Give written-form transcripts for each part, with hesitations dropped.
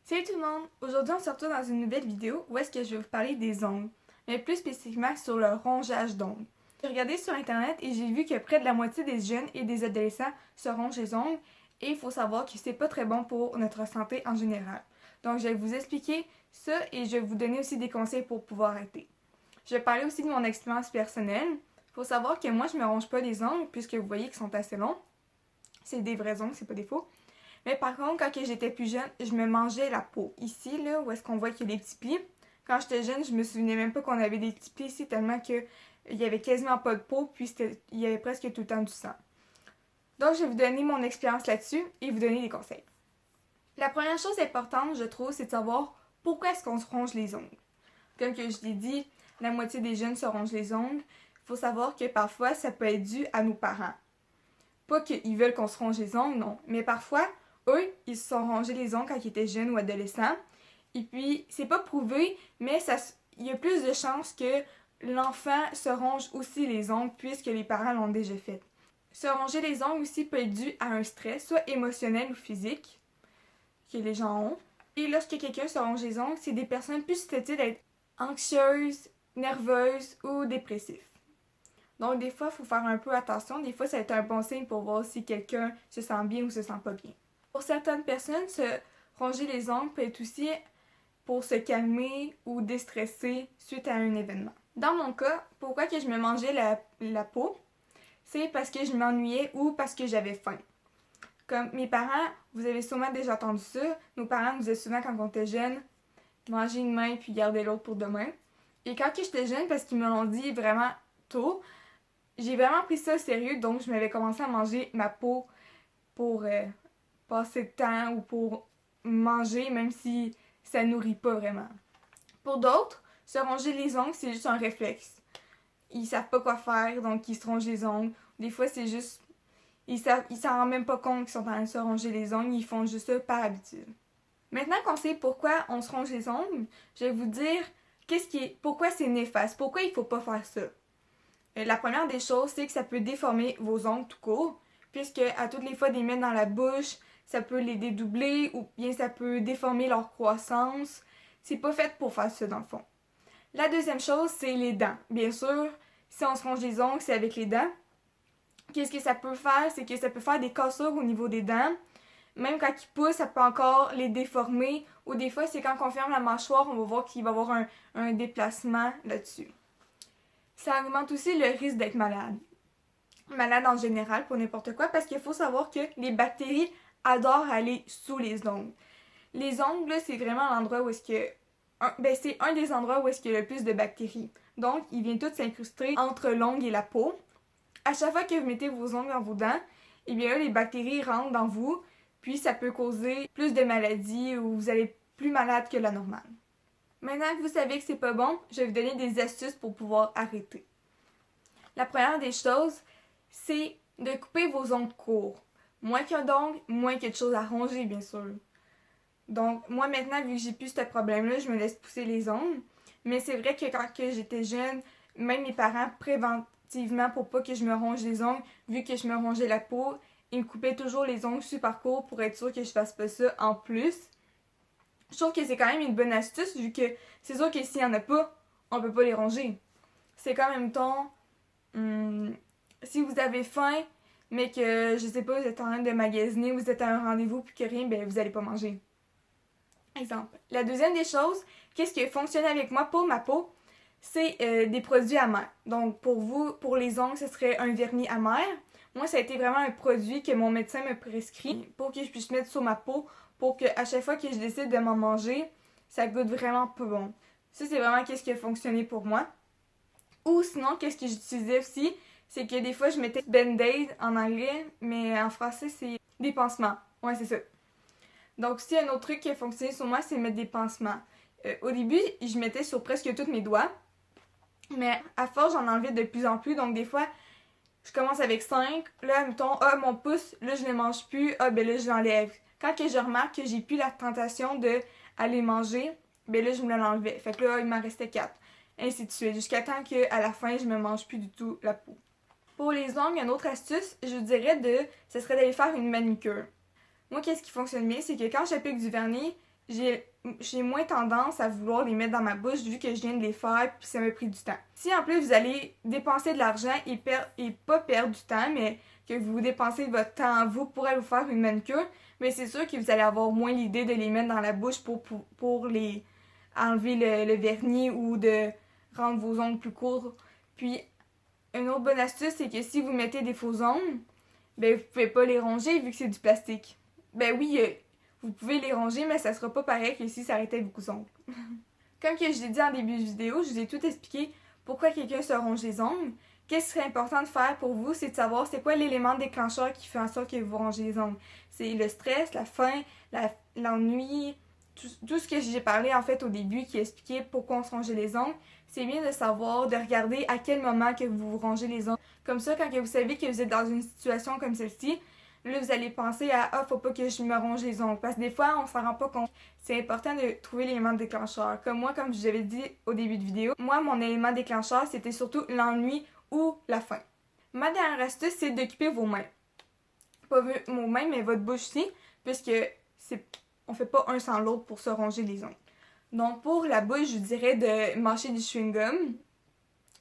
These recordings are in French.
Salut tout le monde! Aujourd'hui, on se retrouve dans une nouvelle vidéo où est-ce que je vais vous parler des ongles, mais plus spécifiquement sur le rongeage d'ongles. J'ai regardé sur internet et j'ai vu que près de la moitié des jeunes et des adolescents se rongent les ongles et il faut savoir que c'est pas très bon pour notre santé en général. Donc, je vais vous expliquer ça et je vais vous donner aussi des conseils pour pouvoir arrêter. Je vais parler aussi de mon expérience personnelle. Il faut savoir que moi, je me ronge pas les ongles puisque vous voyez qu'ils sont assez longs. C'est des vrais ongles, c'est pas des faux. Mais par contre, quand j'étais plus jeune, je me mangeais la peau. Ici, là, où est-ce qu'on voit qu'il y a des petits plis. Quand j'étais jeune, je me souvenais même pas qu'on avait des petits plis ici, tellement qu'il y avait quasiment pas de peau, puis il y avait presque tout le temps du sang. Donc, je vais vous donner mon expérience là-dessus et vous donner des conseils. La première chose importante, je trouve, c'est de savoir pourquoi est-ce qu'on se ronge les ongles. Comme que je l'ai dit, la moitié des jeunes se rongent les ongles. Il faut savoir que parfois, ça peut être dû à nos parents. Pas qu'ils veulent qu'on se ronge les ongles, non. Mais parfois, eux, ils se sont rongés les ongles quand ils étaient jeunes ou adolescents. Et puis, c'est pas prouvé, mais il y a plus de chances que l'enfant se ronge aussi les ongles puisque les parents l'ont déjà fait. Se ronger les ongles aussi peut être dû à un stress, soit émotionnel ou physique, que les gens ont. Et lorsque quelqu'un se ronge les ongles, c'est des personnes plus susceptibles d'être anxieuses, nerveuses ou dépressives. Donc, des fois, il faut faire un peu attention. Des fois, ça va être un bon signe pour voir si quelqu'un se sent bien ou se sent pas bien. Pour certaines personnes, se ronger les ongles peut être aussi pour se calmer ou déstresser suite à un événement. Dans mon cas, pourquoi que je me mangeais la peau? C'est parce que je m'ennuyais ou parce que j'avais faim. Comme mes parents, vous avez sûrement déjà entendu ça, nos parents nous disaient souvent quand on était jeunes, manger une main puis garder l'autre pour demain. Et quand j'étais jeune, parce qu'ils me l'ont dit vraiment tôt, j'ai vraiment pris ça au sérieux, donc je m'avais commencé à manger ma peau pour passer de temps ou pour manger, même si ça nourrit pas vraiment. Pour d'autres, se ronger les ongles, c'est juste un réflexe. Ils savent pas quoi faire, donc ils se rongent les ongles. Des fois, c'est juste... Ils s'en rendent même pas compte qu'ils sont en train de se ronger les ongles, ils font juste ça par habitude. Maintenant qu'on sait pourquoi on se ronge les ongles, je vais vous dire pourquoi c'est néfaste, pourquoi il faut pas faire ça. La première des choses, c'est que ça peut déformer vos ongles tout court, puisque à toutes les fois de les mettre dans la bouche, ça peut les dédoubler ou bien ça peut déformer leur croissance. C'est pas fait pour faire ça dans le fond. La deuxième chose, c'est les dents. Bien sûr, si on se ronge les ongles, c'est avec les dents. Qu'est-ce que ça peut faire? C'est que ça peut faire des cassures au niveau des dents. Même quand ils poussent, ça peut encore les déformer. Ou des fois, c'est quand on ferme la mâchoire, on va voir qu'il va y avoir un déplacement là-dessus. Ça augmente aussi le risque d'être malade. Malade en général pour n'importe quoi parce qu'il faut savoir que les bactéries adorent aller sous les ongles. Les ongles, c'est vraiment l'endroit où est-ce que... c'est un des endroits où est-ce qu'il y a le plus de bactéries. Donc, il vient tout s'incruster entre l'ongle et la peau. À chaque fois que vous mettez vos ongles dans vos dents, eh bien là, les bactéries rentrent dans vous, puis ça peut causer plus de maladies ou vous allez plus malade que la normale. Maintenant que vous savez que c'est pas bon, je vais vous donner des astuces pour pouvoir arrêter. La première des choses, c'est de couper vos ongles courts. Moins qu'il y a d'ongles, moins qu'il y a de choses à ronger, bien sûr. Donc, moi maintenant, vu que j'ai plus ce problème-là, je me laisse pousser les ongles. Mais c'est vrai que quand j'étais jeune, même mes parents, préventivement, pour pas que je me ronge les ongles, vu que je me rongeais la peau, ils me coupaient toujours les ongles super courts pour être sûr que je fasse pas ça en plus. Je trouve que c'est quand même une bonne astuce, vu que c'est sûr que s'il y en a pas, on peut pas les ronger. C'est quand même temps, si vous avez faim, mais que, je sais pas, vous êtes en train de magasiner, vous êtes à un rendez-vous puis que rien, ben vous allez pas manger. Exemple. La deuxième des choses, qu'est-ce qui fonctionne avec moi pour ma peau, c'est des produits amers. Donc pour vous, pour les ongles, ce serait un vernis amer. Moi, ça a été vraiment un produit que mon médecin me prescrit pour que je puisse mettre sur ma peau pour que à chaque fois que je décide de m'en manger, ça goûte vraiment pas bon. Ça, c'est vraiment qu'est-ce qui a fonctionné pour moi. Ou sinon, qu'est-ce que j'utilisais aussi, c'est que des fois, je mettais Band-Aid en anglais, mais en français, c'est des pansements. Ouais, c'est ça. Donc, si un autre truc qui a fonctionné sur moi, c'est mettre des pansements. Au début, je mettais sur presque tous mes doigts, mais à force, j'en enlevais de plus en plus. Donc, des fois, je commence avec 5. Là, mettons, mon pouce, là, je ne le mange plus. Ben là, je l'enlève. Quand que je remarque que j'ai plus la tentation d'aller manger, ben là, je me l'enlevais. Fait que là, il m'en restait 4. Ainsi de suite. Jusqu'à temps qu'à la fin, je me mange plus du tout la peau. Pour les ongles, une autre astuce, je dirais ce serait d'aller faire une manucure. Moi, qu'est-ce qui fonctionne bien, c'est que quand j'applique du vernis, j'ai moins tendance à vouloir les mettre dans ma bouche vu que je viens de les faire puis ça m'a pris du temps. Si en plus vous allez dépenser de l'argent et pas perdre du temps, mais que vous dépensez votre temps à vous pour aller vous faire une manucure, mais c'est sûr que vous allez avoir moins l'idée de les mettre dans la bouche pour les enlever le vernis ou de rendre vos ongles plus courts. Puis, une autre bonne astuce, c'est que si vous mettez des faux ongles, ben vous pouvez pas les ronger vu que c'est du plastique. Ben oui, vous pouvez les ronger, mais ça sera pas pareil que si ça arrêtait vos ongles. Comme que je l'ai dit en début de vidéo, je vous ai tout expliqué pourquoi quelqu'un se ronge les ongles. Qu'est-ce qui serait important de faire pour vous, c'est de savoir c'est quoi l'élément déclencheur qui fait en sorte que vous rongez les ongles. C'est le stress, la faim, l'ennui, tout ce que j'ai parlé en fait au début qui expliquait pourquoi on se rongeait les ongles. C'est bien de savoir, de regarder à quel moment que vous vous rongez les ongles. Comme ça, quand vous savez que vous êtes dans une situation comme celle-ci, là, vous allez penser à « Ah, faut pas que je me ronge les ongles ». Parce que des fois, on s'en rend pas compte. C'est important de trouver l'élément déclencheur. Comme moi, comme je vous avais dit au début de vidéo, moi, mon élément déclencheur, c'était surtout l'ennui ou la faim. Ma dernière astuce, c'est d'occuper vos mains. Pas vos mains, mais votre bouche aussi, puisque on fait pas un sans l'autre pour se ronger les ongles. Donc, pour la bouche, je dirais de mâcher du chewing-gum.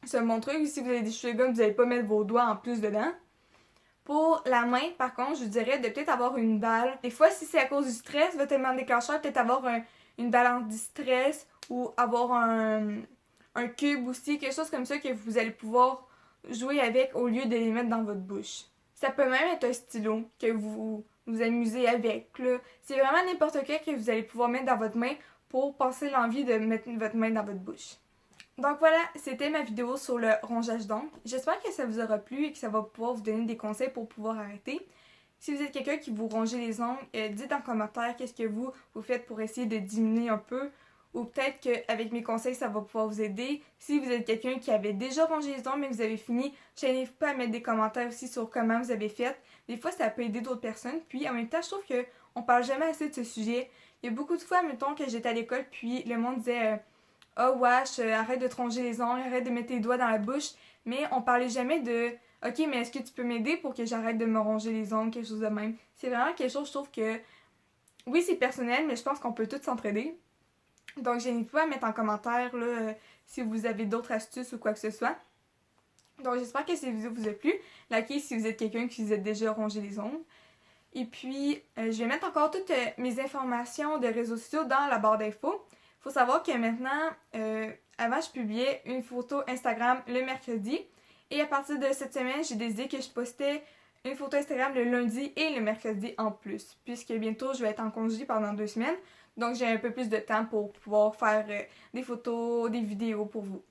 C'est mon truc. Si vous avez des chewing-gums, vous n'allez pas mettre vos doigts en plus dedans. Pour la main, par contre, je vous dirais de peut-être avoir une balle. Des fois, si c'est à cause du stress, votre élément déclencheur, peut-être avoir une balle anti-stress ou avoir un cube aussi, quelque chose comme ça que vous allez pouvoir jouer avec au lieu de les mettre dans votre bouche. Ça peut même être un stylo que vous amusez avec, là. C'est vraiment n'importe quoi que vous allez pouvoir mettre dans votre main pour passer l'envie de mettre votre main dans votre bouche. Donc voilà, c'était ma vidéo sur le rongeage d'ongles. J'espère que ça vous aura plu et que ça va pouvoir vous donner des conseils pour pouvoir arrêter. Si vous êtes quelqu'un qui vous rongez les ongles, dites en commentaire qu'est-ce que vous faites pour essayer de diminuer un peu. Ou peut-être qu'avec mes conseils, ça va pouvoir vous aider. Si vous êtes quelqu'un qui avait déjà rongé les ongles mais que vous avez fini, gênez-vous pas à mettre des commentaires aussi sur comment vous avez fait. Des fois, ça peut aider d'autres personnes. Puis en même temps, je trouve qu'on parle jamais assez de ce sujet. Il y a beaucoup de fois, mettons, que j'étais à l'école, puis le monde disait « Oh wesh, arrête de te ronger les ongles, arrête de mettre tes doigts dans la bouche. » Mais on parlait jamais de « Ok, mais est-ce que tu peux m'aider pour que j'arrête de me ronger les ongles, quelque chose de même. » C'est vraiment quelque chose, je trouve que, oui, c'est personnel, mais je pense qu'on peut tous s'entraider. Donc, n'hésitez pas à mettre en commentaire là, si vous avez d'autres astuces ou quoi que ce soit. Donc, j'espère que cette vidéo vous a plu. Likez si vous êtes quelqu'un qui vous a déjà rongé les ongles. Et puis, je vais mettre encore toutes mes informations de réseaux sociaux dans la barre d'infos. Il faut savoir que maintenant, avant, je publiais une photo Instagram le mercredi. Et à partir de cette semaine, j'ai décidé que je postais une photo Instagram le lundi et le mercredi en plus. Puisque bientôt, je vais être en congé pendant 2 semaines. Donc, j'ai un peu plus de temps pour pouvoir faire des photos, des vidéos pour vous.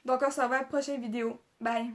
Donc, on se revoit à la prochaine vidéo. Bye!